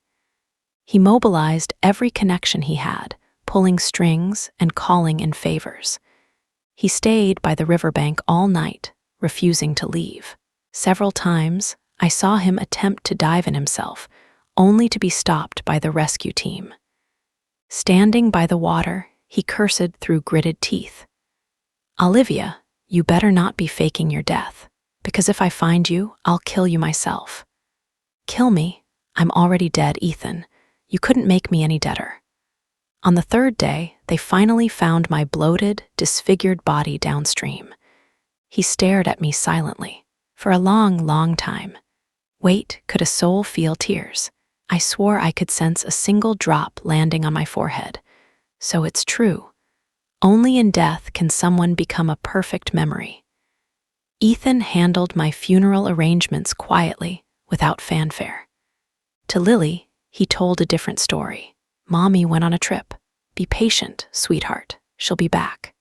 He mobilized every connection he had, pulling strings and calling in favors. He stayed by the riverbank all night, refusing to leave. Several times, I saw him attempt to dive in himself, only to be stopped by the rescue team. Standing by the water, he cursed through gritted teeth. Olivia, you better not be faking your death, because if I find you, I'll kill you myself. Kill me? I'm already dead, Ethan. You couldn't make me any deader. On the third day, they finally found my bloated, disfigured body downstream. He stared at me silently, for a long, long time. Wait, could a soul feel tears? I swore I could sense a single drop landing on my forehead. So it's true. Only in death can someone become a perfect memory. Ethan handled my funeral arrangements quietly, without fanfare. To Lily, he told a different story. Mommy went on a trip. Be patient, sweetheart. She'll be back.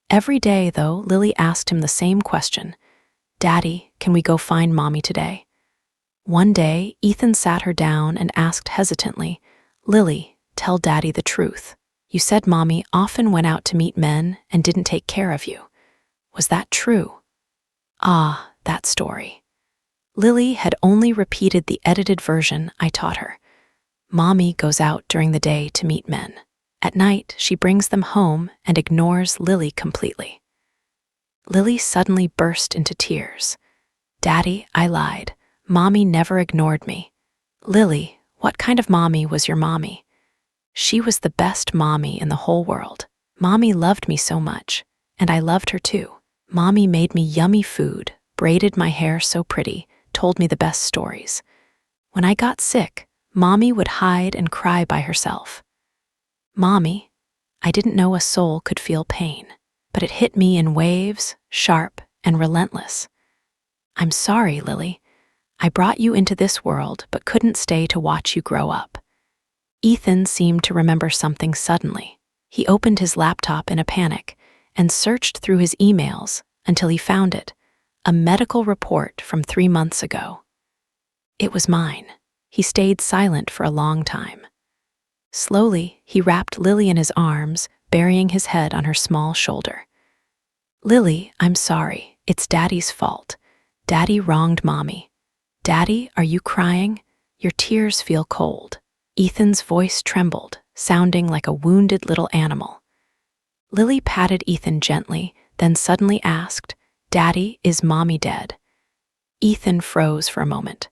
Every day, though, Lily asked him the same question. Daddy, can we go find Mommy today? One day, Ethan sat her down and asked hesitantly, Lily, tell Daddy the truth. You said Mommy often went out to meet men and didn't take care of you. Was that true? Ah, that story. Lily had only repeated the edited version I taught her. Mommy goes out during the day to meet men. At night, she brings them home and ignores Lily completely. Lily suddenly burst into tears. Daddy, I lied. Mommy never ignored me. Lily, what kind of mommy was your mommy? She was the best mommy in the whole world. Mommy loved me so much, and I loved her too. Mommy made me yummy food, braided my hair so pretty, told me the best stories. When I got sick, Mommy would hide and cry by herself. Mommy, I didn't know a soul could feel pain, but it hit me in waves, sharp and relentless. I'm sorry, Lily. I brought you into this world but couldn't stay to watch you grow up. Ethan seemed to remember something suddenly. He opened his laptop in a panic and searched through his emails until he found it, a medical report from 3 months ago. It was mine. He stayed silent for a long time. Slowly, he wrapped Lily in his arms, burying his head on her small shoulder. Lily, I'm sorry. It's Daddy's fault. Daddy wronged Mommy. Daddy, are you crying? Your tears feel cold. Ethan's voice trembled, sounding like a wounded little animal. Lily patted Ethan gently, then suddenly asked, Daddy, is Mommy dead? Ethan froze for a moment.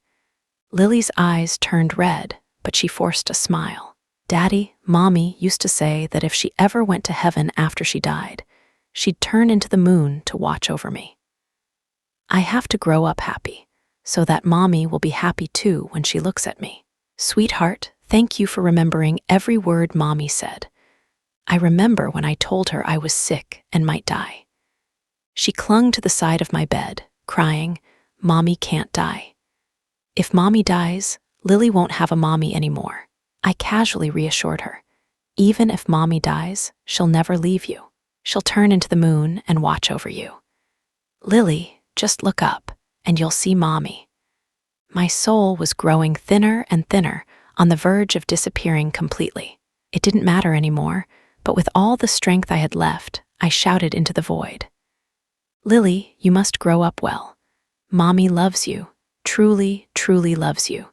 Lily's eyes turned red, but she forced a smile. Daddy, Mommy used to say that if she ever went to heaven after she died, she'd turn into the moon to watch over me. I have to grow up happy, so that Mommy will be happy too when she looks at me. Sweetheart, thank you for remembering every word Mommy said. I remember when I told her I was sick and might die. She clung to the side of my bed, crying, Mommy can't die. If Mommy dies, Lily won't have a mommy anymore. I casually reassured her. Even if Mommy dies, she'll never leave you. She'll turn into the moon and watch over you. Lily, just look up, and you'll see Mommy. My soul was growing thinner and thinner, on the verge of disappearing completely. It didn't matter anymore, but with all the strength I had left, I shouted into the void. Lily, you must grow up well. Mommy loves you, truly, truly loves you.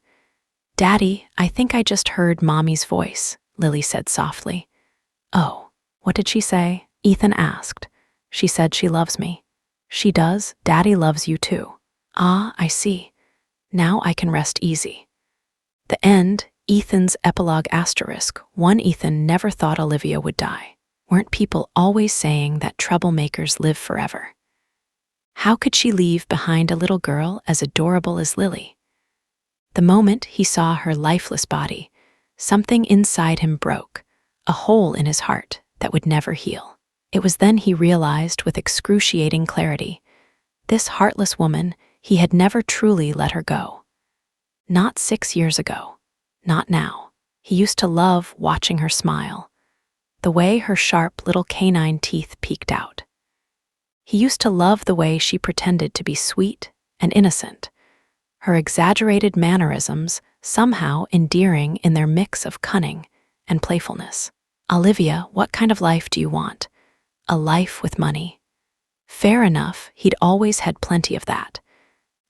Daddy, I think I just heard Mommy's voice, Lily said softly. Oh, what did she say? Ethan asked. She said she loves me. She does. Daddy loves you too. Ah, I see. Now I can rest easy. The end, Ethan's epilogue asterisk. One Ethan never thought Olivia would die. Weren't people always saying that troublemakers live forever? How could she leave behind a little girl as adorable as Lily? The moment he saw her lifeless body, something inside him broke, a hole in his heart that would never heal. It was then he realized with excruciating clarity, this heartless woman, he had never truly let her go. Not 6 years ago, not now. He used to love watching her smile, the way her sharp little canine teeth peeked out. He used to love the way she pretended to be sweet and innocent, her exaggerated mannerisms somehow endearing in their mix of cunning and playfulness. Olivia, what kind of life do you want? A life with money? Fair enough, he'd always had plenty of that.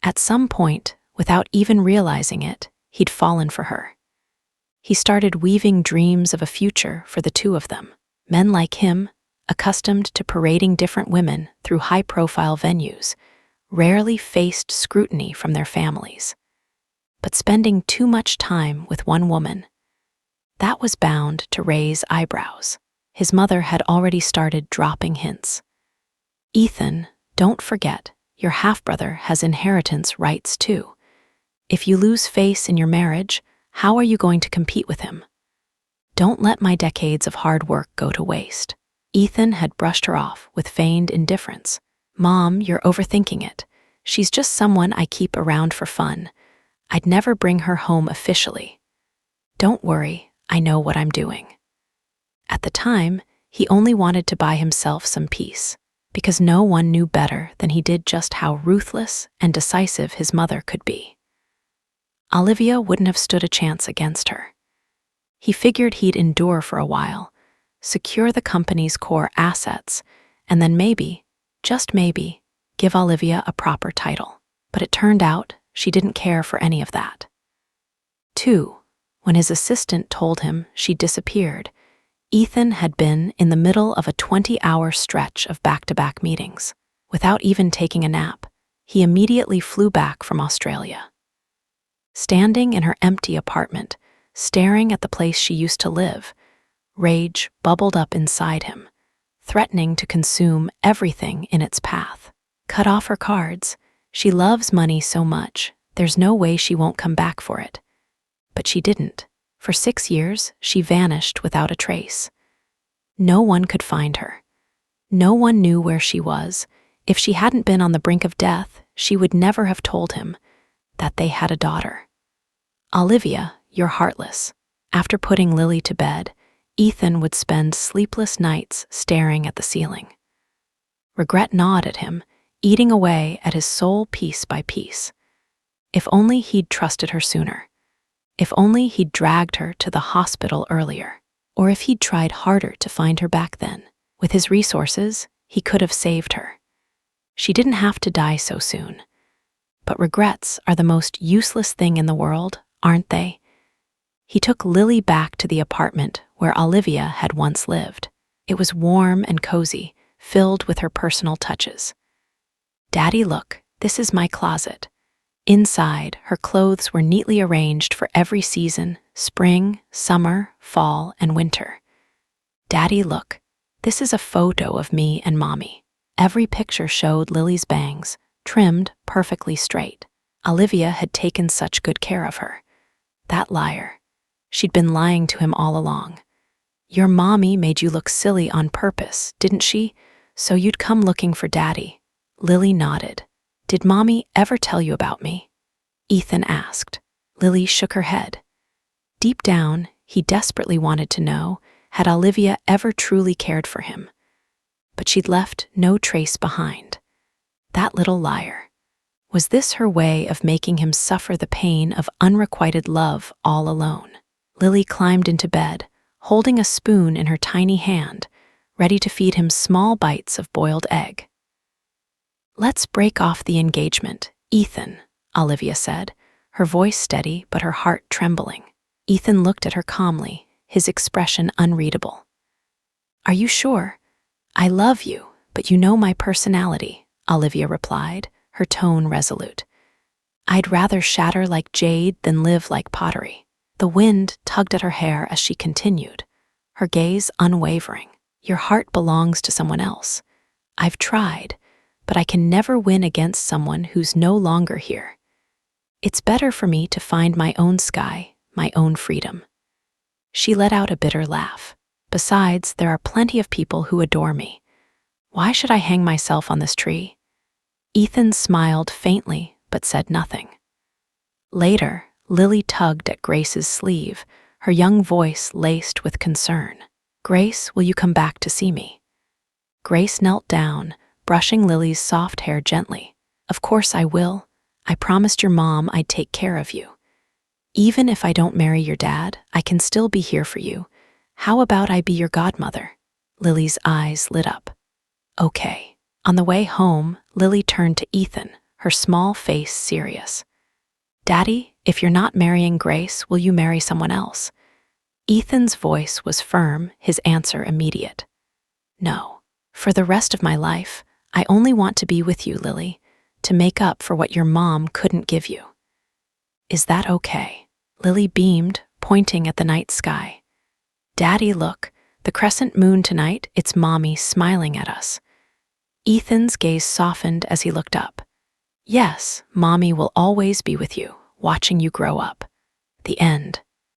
At some point, without even realizing it, he'd fallen for her. He started weaving dreams of a future for the two of them. Men like him, accustomed to parading different women through high-profile venues, rarely faced scrutiny from their families. But spending too much time with one woman, that was bound to raise eyebrows. His mother had already started dropping hints. Ethan, don't forget, your half-brother has inheritance rights too. If you lose face in your marriage, how are you going to compete with him? Don't let my decades of hard work go to waste. Ethan had brushed her off with feigned indifference. Mom, you're overthinking it. She's just someone I keep around for fun. I'd never bring her home officially. Don't worry, I know what I'm doing. At the time, he only wanted to buy himself some peace, because no one knew better than he did just how ruthless and decisive his mother could be. Olivia wouldn't have stood a chance against her. He figured he'd endure for a while, secure the company's core assets, and then maybe, just maybe, give Olivia a proper title. But it turned out she didn't care for any of that. 2. When his assistant told him she disappeared, Ethan had been in the middle of a 20-hour stretch of back-to-back meetings. Without even taking a nap, he immediately flew back from Australia. Standing in her empty apartment, staring at the place she used to live, rage bubbled up inside him, threatening to consume everything in its path. Cut off her cards. She loves money so much, there's no way she won't come back for it. But she didn't. For 6 years, she vanished without a trace. No one could find her. No one knew where she was. If she hadn't been on the brink of death, she would never have told him that they had a daughter. Olivia, you're heartless. After putting Lily to bed, Ethan would spend sleepless nights staring at the ceiling. Regret gnawed at him, eating away at his soul piece by piece. If only he'd trusted her sooner. If only he'd dragged her to the hospital earlier. Or if he'd tried harder to find her back then. With his resources, he could have saved her. She didn't have to die so soon. But regrets are the most useless thing in the world, aren't they? He took Lily back to the apartment where Olivia had once lived. It was warm and cozy, filled with her personal touches. Daddy, look, this is my closet. Inside, her clothes were neatly arranged for every season: spring, summer, fall, and winter. Daddy, look, this is a photo of me and Mommy. Every picture showed Lily's bangs, trimmed perfectly straight. Olivia had taken such good care of her. That liar. She'd been lying to him all along. Your Mommy made you look silly on purpose, didn't she? So you'd come looking for Daddy. Lily nodded. Did Mommy ever tell you about me? Ethan asked. Lily shook her head. Deep down, he desperately wanted to know, had Olivia ever truly cared for him? But she'd left no trace behind. That little liar. Was this her way of making him suffer the pain of unrequited love all alone? Lily climbed into bed, holding a spoon in her tiny hand, ready to feed him small bites of boiled egg. Let's break off the engagement, Ethan, Olivia said, her voice steady but her heart trembling. Ethan looked at her calmly, his expression unreadable. Are you sure? I love you, but you know my personality, Olivia replied, her tone resolute. I'd rather shatter like jade than live like pottery. The wind tugged at her hair as she continued, her gaze unwavering. Your heart belongs to someone else. I've tried, but I can never win against someone who's no longer here. It's better for me to find my own sky, my own freedom." She let out a bitter laugh. "Besides, there are plenty of people who adore me. Why should I hang myself on this tree?" Ethan smiled faintly, but said nothing. Later, Lily tugged at Grace's sleeve, her young voice laced with concern. "Grace, will you come back to see me?" Grace knelt down, brushing Lily's soft hair gently. "Of course I will. I promised your mom I'd take care of you. Even if I don't marry your dad, I can still be here for you. How about I be your godmother?" Lily's eyes lit up. "Okay." On the way home, Lily turned to Ethan, her small face serious. "Daddy, if you're not marrying Grace, will you marry someone else?" Ethan's voice was firm, his answer immediate. "No. For the rest of my life, I only want to be with you, Lily, to make up for what your mom couldn't give you." "Is that okay?" Lily beamed, pointing at the night sky. "Daddy, look, the crescent moon tonight, it's Mommy smiling at us." Ethan's gaze softened as he looked up. "Yes, Mommy will always be with you, watching you grow up." The end.